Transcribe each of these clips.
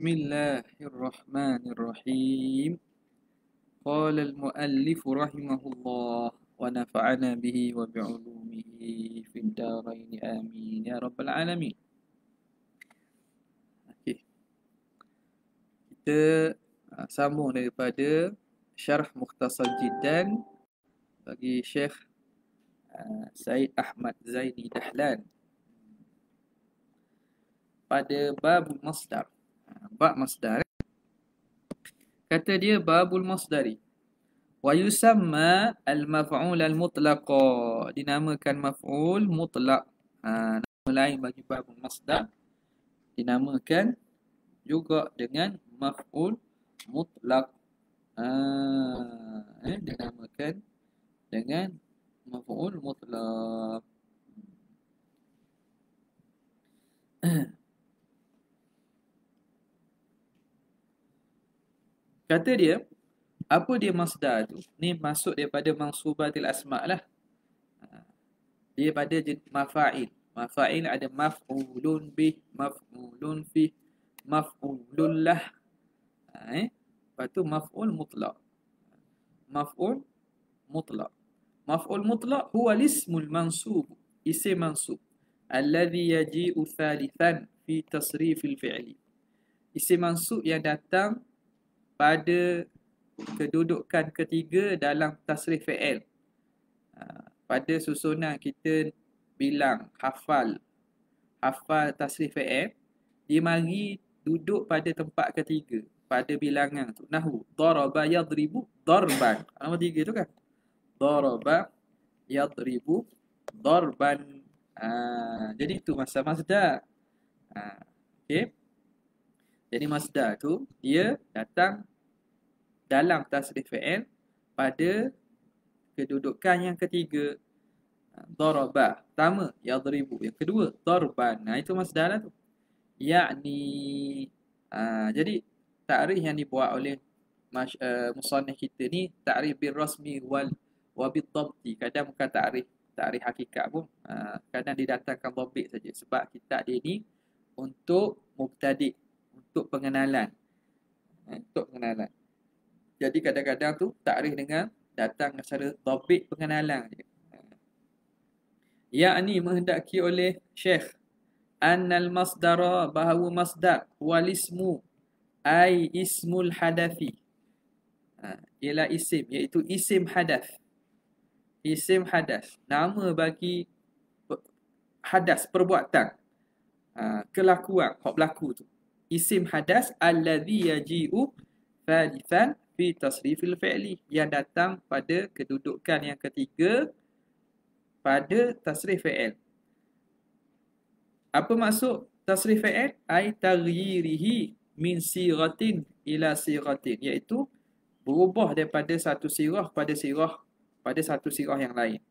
Bismillahirrahmanirrahim. Qala al-muallif rahimahullah wa nafa'ana bihi wa bi'ulumihi fid dharain amin ya rabbal alamin. Okey. Kita sambung daripada syarah Mukhtasar Jiddan bagi Syekh Said Ahmad Zaini Dahlan pada babul masdar. Bab masdar. Kata dia babul masdari. Wa yusamma al-maf'ul al-mutlaqa. Dinamakan maf'ul mutlaq. Nama lain bagi babul masdar dinamakan juga dengan maf'ul mutlaq. Dinamakan dengan maf'ul mutlaq. Kata dia, apa dia masdar tu? Ni masuk daripada mansubatil asma' lah. Dia pada mafa'il. Mafa'il ada maf'ulun bih, maf'ulun fih, maf'ulun lah. Lepas tu maf'ul mutlaq. Maf'ul mutlaq. Maf'ul mutlaq huwa ismul mansub. Isim mansub. Alladhi yaji'u thalithan fi tasrifil fi'li. Isim mansub yang datang pada kedudukan ketiga dalam tasrif fi'il. Pada susunan kita bilang hafal tasrif fi'il, dia mari duduk pada tempat ketiga pada bilangan tu. Nahu daraba yadribu darban. Nombor 3 tu kan. Daraba yadribu darban. Jadi itu masdar. Okey. Jadi masdar tu dia datang dalam tasrif fi'il pada kedudukan yang ketiga. Daraba. Pertama, yadribu. Yang kedua, darban. Itu masdar lah tu. Ya'ni. Jadi, ta'rif yang dibuat oleh musannif kita ni, ta'rif bil rasmi wa bil dhabti. Kadang bukan ta'rif hakikat pun. Kadang didatangkan dhabit saja. Sebab kitab dia ni untuk mubtadi', untuk pengenalan. Untuk pengenalan. Jadi kadang-kadang tu ta'rif dengan datang secara dhabit pengenalan je. Yakni menghendaki oleh Syekh annal masdara, bahawa masdar wal ismu ai ismul hadathi. Ialah isim, iaitu isim hadath. Isim hadath, nama bagi hadas, perbuatan, kelakuan, hak berlaku tu. Isim hadas alladhi yaji'u thalithan fi tasrifil fi'li, yang datang pada kedudukan yang ketiga pada tasrif fi'il. Apa maksud tasrif fi'il? Ai taghyirihi min siratin ila siratin, iaitu berubah daripada satu sirah pada satu sirah yang lain.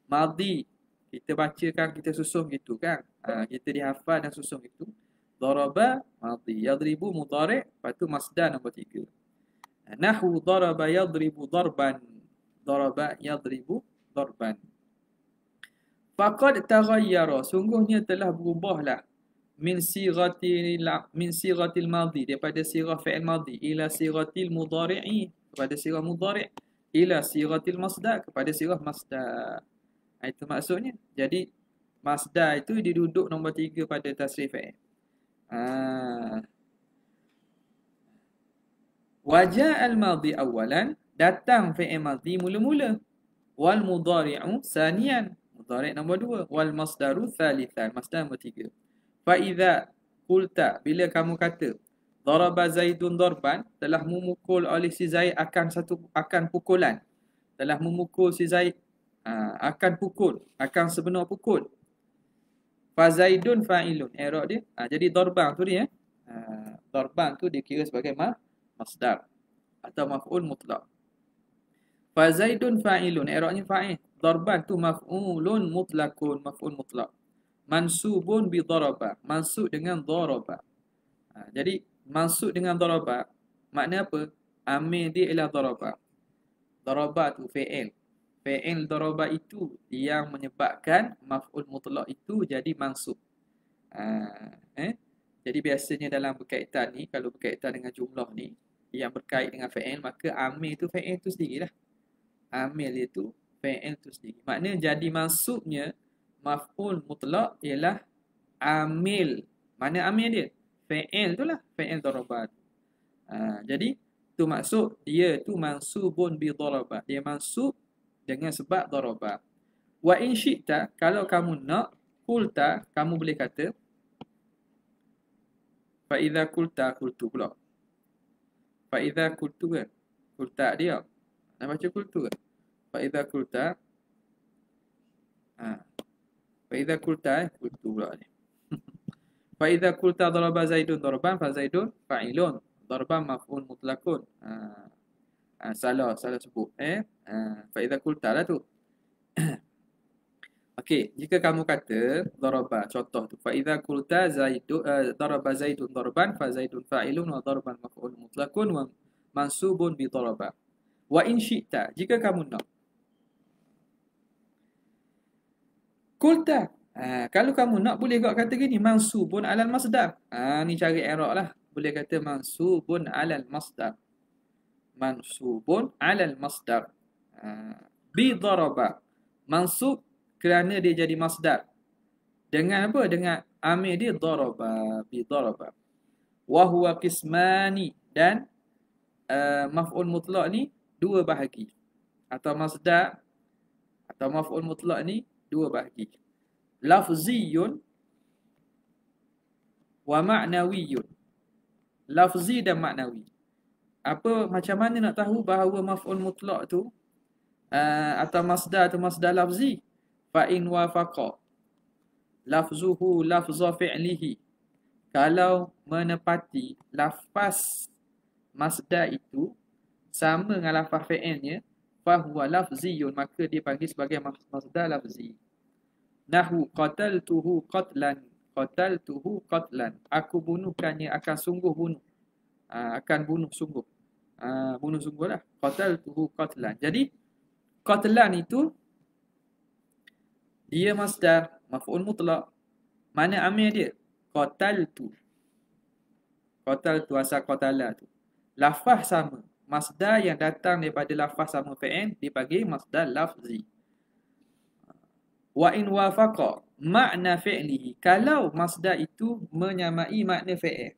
Madhi kita bacakan, kita susun gitu kan. Kita dihafal dan susun gitu. Daraba madhi, yadribu mudhari', lepas tu masdar nombor 3. Nahwu daraba yadribu darban. Daraba yadribu darban. Faqad taghayyara, sungguhnya telah berubahlah min siratil madhi, daripada sirah fi'il madhi ila siratil mudhari'i, kepada sirah mudhari', ila siratil masdar, kepada sirah masdar. Itu maksudnya. Jadi masdar itu diduduk nombor 3 pada tasrif fi'il. Wajah al-madhi awalan, datang fi'il madhi mula-mula. Wal mudhari'u saniyan, mudhari' nombor 2. Wal masdaru thalithan, masdar nombor 3. Fa idza qulta, bila kamu kata daraba zaidun darban, telah memukul oleh si Zaid akan pukulan. Telah memukul si Zaid akan pukul, akan sebenar pukul. Fa zaidun fa'ilun, i'rab dia. Jadi darban tu dia. Darban tu dikira sebagai masdar atau maf'ul mutlaq. Fa zaidun fa'ilun, i'rabnya fa'il. Darban tu maf'ulun mutlaqun, maf'ul mutlaq. Mansubun bi daraba, mansub dengan daraba. Jadi mansub dengan daraba makna apa? Amil dia ialah daraba. Daraba tu fi'il. Fi'il daraba itu yang menyebabkan maf'ul mutlaq itu jadi mansub. Jadi biasanya dalam berkaitan ni, kalau berkaitan dengan jumlah ni, yang berkait dengan fa'il, maka amil tu fa'il tu sendiri lah. Amil itu fa'il tu sendiri. Maknanya jadi maksudnya maf'ul mutlak ialah amil. Mana amil dia? Fa'il tu lah. Fa'il daraba. Jadi tu maksud dia tu mansubun bi daraba. Dia mansub dengan sebab daraba. Wa in syi'ta, kalau kamu nak, kulta, kamu boleh kata fa idza kulta kultu pula. Fa idza kultu kan? Kulta dia. Nak baca kultu kan? Fa idza kulta. Fa idza kulta kultu pula ni. Fa idza kulta daraba Zaidun darban fa Zaidun fa'ilun. Darban maf'ul mutlaqun. Salah sebut. Fa idza kulta lah tu. Okey, jika kamu kata daraba, contoh tu, fa idza qulta daraba Zaidun darban fa Zaidun fa'ilun wa darban maf'ul mutlaqun wa mansubun bi daraba. Wa in syi'ta, jika kamu nak. Qulta, kalau kamu nak boleh kau kata gini, mansubun alal masdar. Ni cari i'rab lah. Boleh kata mansubun alal masdar. Mansubun alal masdar. Bi daraba. Mansub kerana dia jadi masdar. Dengan apa? Dengan amil dia daraba, bi daraba. Wa huwa qismani, dan maf'ul mutlaq ni dua bahagi. Atau masdar atau maf'ul mutlaq ni dua bahagi. Lafziyun wa ma'nawiyun. Lafzi dan maknawi. Macam mana nak tahu bahawa maf'ul mutlaq tu atau masdar tu masdar lafzi? Fa in wafaqa lafzuhu lafza fi'lihi, kalau menepati lafaz masdar itu sama dengan lafaz fi'ilnya, fa huwa lafziyun, maka dipanggil sebagai masdar lafzi. Nahu qataltuhu qatlan, qataltuhu qatlan, aku bunuhkannya, akan sungguh bunuh, akan bunuh sungguh, bunuh sungguhlah. Qataltuhu qatlan. Jadi qatlan itu dia masdar maf'ul mutlaq. Mana amil dia? Qataltu. Qataltu asal qatala tu. Lafaz sama. Masdar yang datang daripada lafaz sama fi'il dipanggil masdar lafzi. Wa in wafaqa makna fi'lihi, kalau masdar itu menyamai makna fi'il.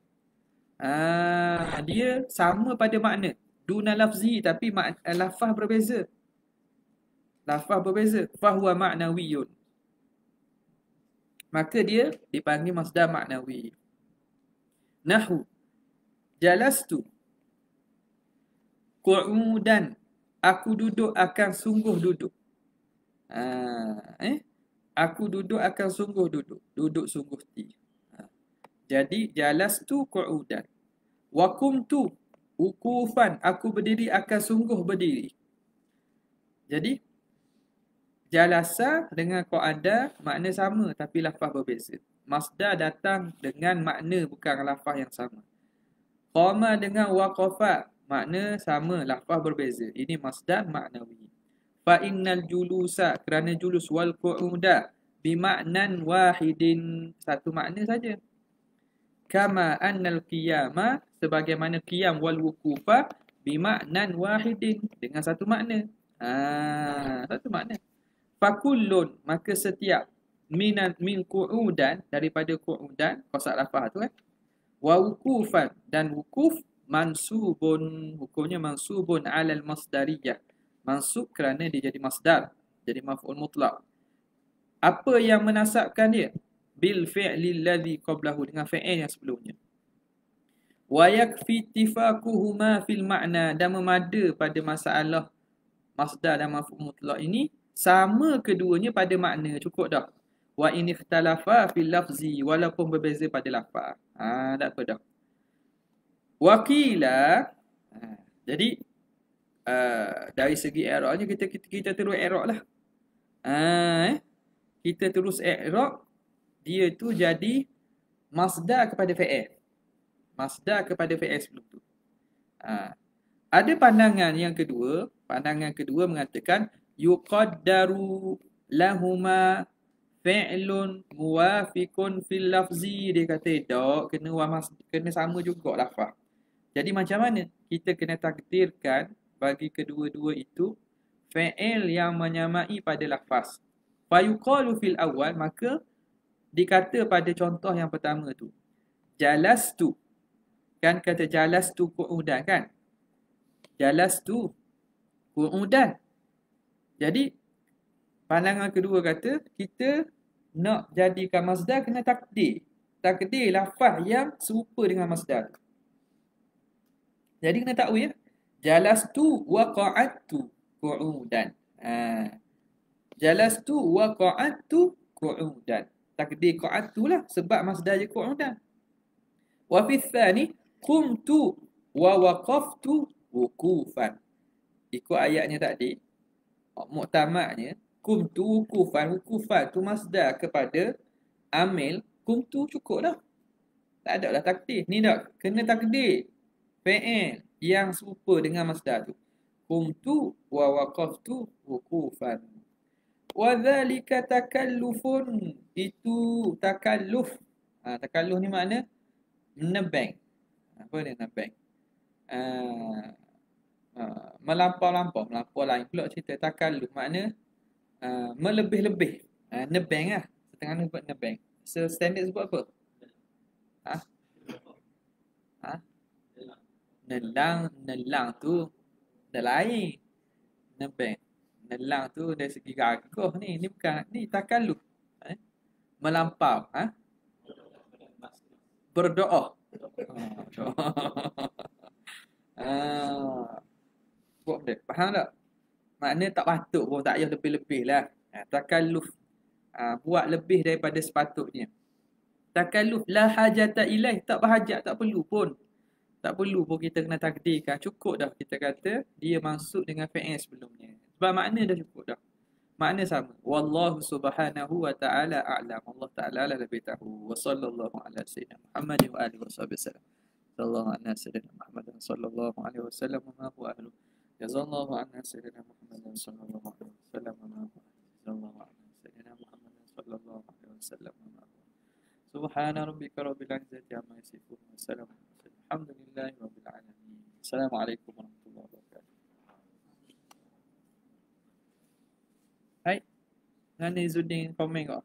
Dia sama pada makna. Duna lafzi, tapi lafaz berbeza. Lafaz berbeza. Fahuwa ma'nawiyun. Maka dia dipanggil masdar maknawi. Nahu jalastu qu'udan, aku duduk akan sungguh duduk. Aku duduk akan sungguh duduk. Duduk sungguh ti. Jadi jalastu qu'udan. Wa qumtu ukufan, aku berdiri akan sungguh berdiri. Jadi jalasa dengan qu'ada makna sama tapi lafaz berbeza. Masdar datang dengan makna bukan lafaz yang sama. Qama dengan waqafa makna sama, lafaz berbeza. Ini masdar maknawi. Fa innal julusa, kerana julus, wal qu'uda bimaknan wahidin, satu makna saja. Kama annal qiyama, sebagaimana qiyam, wal wuqufa bimaknan wahidin, dengan satu makna. Satu makna. Fakullun, maka setiap min qu'udan, daripada qu'udan, qasak lafaz tu kan. Wa wukufan, dan wukuf, mansubun, hukumnya mansubun alal masdariyah. Mansub kerana dia jadi masdar, jadi maf'ul mutlaq. Apa yang menasabkan dia? Bil fi'li alladhi qablahu, dengan fi'il yang sebelumnya. Wa yakfi ittifaquhuma fil ma'na, dan memada pada masalah masdar dan maf'ul mutlaq ini sama keduanya pada makna, cukup dah. Wa in ikhtalafa fil lafzi, walaupun berbeza pada lafaz. Tak apa dah. Wa qila, jadi dari segi i'rabnya kita terus i'rab lah. Kita terus i'rab, dia tu jadi masdar kepada fi'il. Masdar kepada fi'il sebelum tu. Ada pandangan kedua mengatakan yuqaddaru lahuma fi'lun muwafiqun fil lafzi. Dia kata tak, kena sama juga lafaz. Jadi macam mana? Kita kena takdirkan bagi kedua-dua itu fi'il yang menyamai pada lafaz. Fayuqalu fil awal, maka dikata pada contoh yang pertama tu. Jalastu. Kan kata jalastu qu'udan kan? Jalastu qu'udan. Jadi pandangan kedua kata kita nak jadikan masdar kena takdir. Takdir lafaz yang serupa dengan masdar. Jadi kena tahu ya. Jalastu wa qa'adtu qu'udan. Jalastu wa qa'adtu qu'udan. Takdir qa'adtu lah sebab masdar je qu'udan. Wa fi tsani qumtu wa waqaftu wukufan. Ikut ayatnya tadi, muktamadnya kumtu wukufan. Wukufan tu masdar kepada amil. Kumtu cukup dah. Tak ada lah takdir. Ni tak kena takdir fi'il yang serupa dengan masdar tu. Kumtu wa waqaftu wukufan. Wa dhalika takallufun. Itu takalluf. Takalluf ni makna menebang. Apa dia menebang? Melampau-lampau. Melampau lain pula cerita takalluf. Makna melebih-lebih. Nebang lah. Setengah ni buat nebang. So standard sebut apa? Nelang tu dah lain. Nebang. Nelang tu dari segi gagah ni. Ni bukan. Ni takalluf. Melampau. Berdoa. Buat benda. Faham tak? Makna tak patut pun, tak payah lebih-lebih lah. Takalluf. Buat lebih daripada sepatutnya. Takalluf la hajata ilaih. Tak berhajat, tak perlu pun. Tak perlu pun kita kena takdirkan. Cukup dah kita kata dia masuk dengan fi'il sebelumnya. Sebab makna dah cukup dah. Makna sama. Wallahu subhanahu wa ta'ala a'lam. Allah ta'ala lah lebih tahu. Wa sallallahu ala sayyidina Muhammad wa alihi wa sallam. Sallallahu ala sayyidina Muhammad sallallahu alaihi wasallam wa ma huwa ahlu. Jazallahu anna sayyidina Muhammad sallallahu alaihi wasallam wa ma huwa. Jazallahu anna sayyidina Muhammad sallallahu alaihi wasallam wa ma huwa. Subhana rabbika rabbil izzati amma yasifun wa salamun alhamdulillahi rabbil alamin. Assalamualaikum warahmatullahi wabarakatuh. Hai. Nani Izzuddin komen kau.